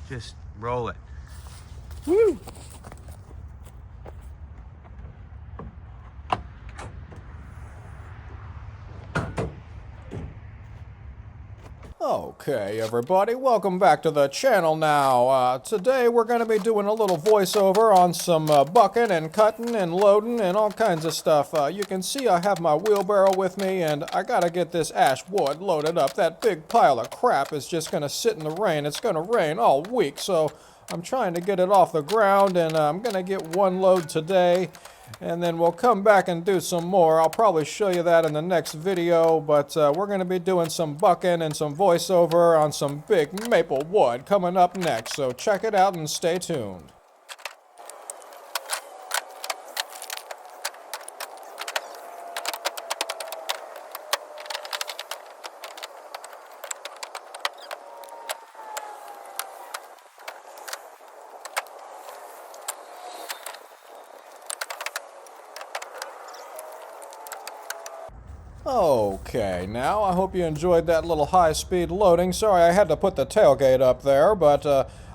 Just roll it. Woo! Okay, everybody, welcome back to the channel now. Today we're going to be doing a little voiceover on some bucking and cutting and loading and all kinds of stuff. You can see I have my wheelbarrow with me, and I got to get this ash wood loaded up. That big pile of crap is just going to sit in the rain. It's going to rain all week, so I'm trying to get it off the ground, and I'm going to get one load today. And then we'll come back and do some more. I'll probably show you that in the next video, but we're going to be doing some bucking and some voiceover on some big maple wood coming up next. So check it out and stay tuned. Okay, now I hope you enjoyed that little high-speed loading. Sorry I had to put the tailgate up there, but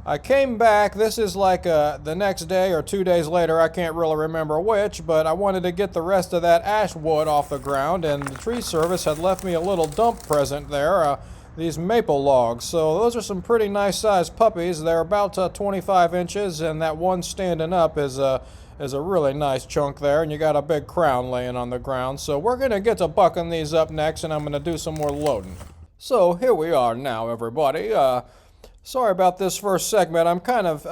I came back. This is like the next day or 2 days later. I can't really remember which, but I wanted to get the rest of that ash wood off the ground, and the tree service had left me a little dump present there, these maple logs. So those are some pretty nice-sized puppies. They're about 25 inches, and that one standing up is a really nice chunk there, and you got a big crown laying on the ground. So we're going to get to bucking these up next, and I'm going to do some more loading. So here we are now, everybody. Sorry about this first segment. I'm kind of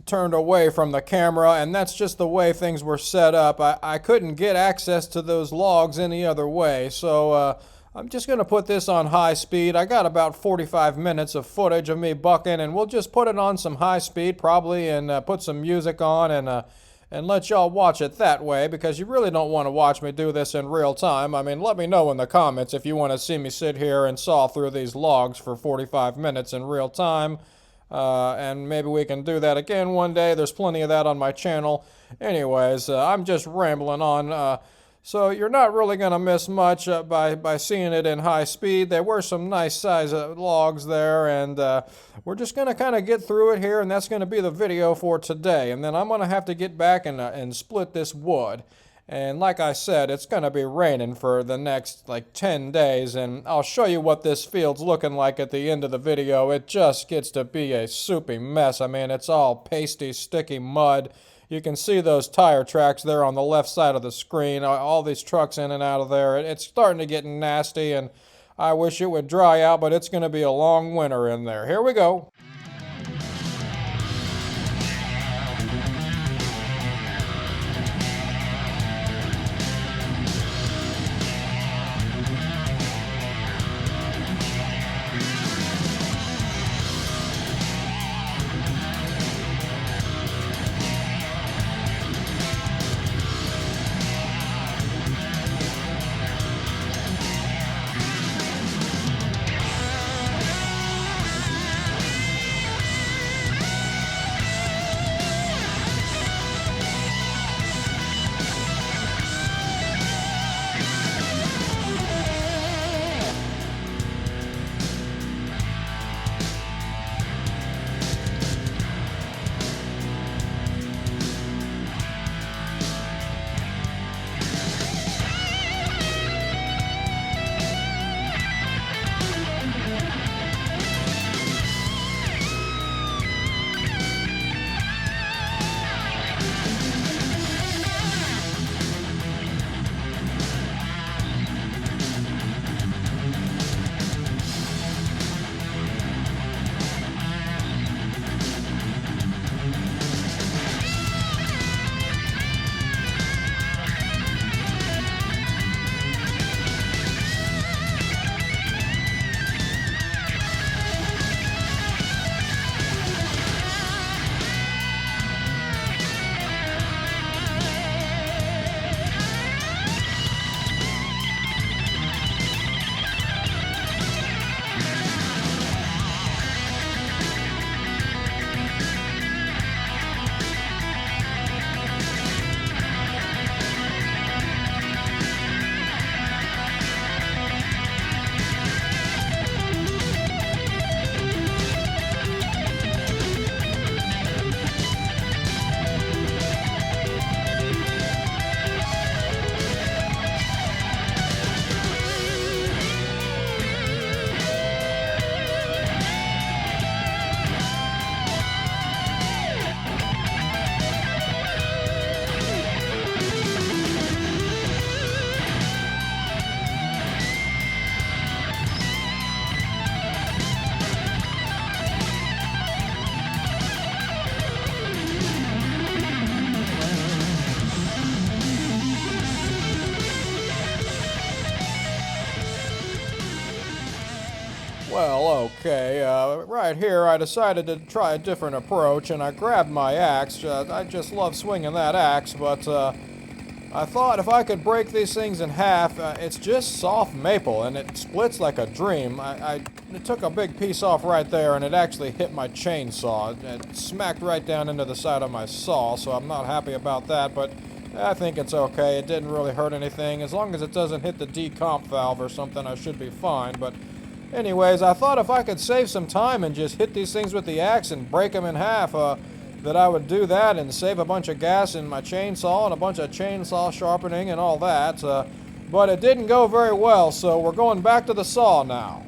turned away from the camera, and that's just the way things were set up. I couldn't get access to those logs any other way, so I'm just going to put this on high speed. I got about 45 minutes of footage of me bucking, and we'll just put it on some high speed probably, and put some music on, and let y'all watch it that way, because you really don't want to watch me do this in real time. I mean, let me know in the comments if you want to see me sit here and saw through these logs for 45 minutes in real time, and maybe we can do that again one day. There's plenty of that on my channel. Anyways, I'm just rambling on. So you're not really going to miss much by seeing it in high speed. There were some nice size logs there, and we're just going to kind of get through it here, and that's going to be the video for today. And then I'm going to have to get back and split this wood. And like I said, it's going to be raining for the next like 10 days, and I'll show you what this field's looking like at the end of the video. It just gets to be a soupy mess. I mean, it's all pasty, sticky mud. You can see those tire tracks there on the left side of the screen, all these trucks in and out of there. It's starting to get nasty, and I wish it would dry out, but it's going to be a long winter in there. Here we go. Okay, right here I decided to try a different approach, and I grabbed my axe. I just love swinging that axe, but I thought if I could break these things in half, it's just soft maple, and it splits like a dream. I took a big piece off right there, and it actually hit my chainsaw. It smacked right down into the side of my saw, so I'm not happy about that, but I think it's okay. It didn't really hurt anything. As long as it doesn't hit the decomp valve or something, I should be fine, but anyways, I thought if I could save some time and just hit these things with the axe and break them in half, that I would do that and save a bunch of gas in my chainsaw and a bunch of chainsaw sharpening and all that. But it didn't go very well, so we're going back to the saw now.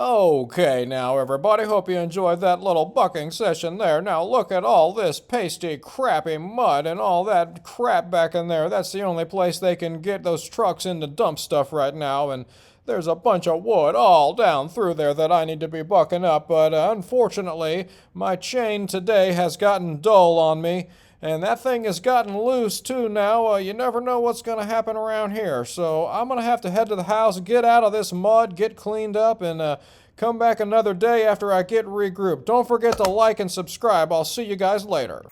Okay, now everybody, hope you enjoyed that little bucking session there. Now look at all this pasty, crappy mud and all that crap back in there. That's the only place they can get those trucks in to dump stuff right now, and there's a bunch of wood all down through there that I need to be bucking up, but unfortunately, my chain today has gotten dull on me. And that thing has gotten loose too now. You never know what's going to happen around here. So I'm going to have to head to the house, get out of this mud, get cleaned up, and come back another day after I get regrouped. Don't forget to like and subscribe. I'll see you guys later.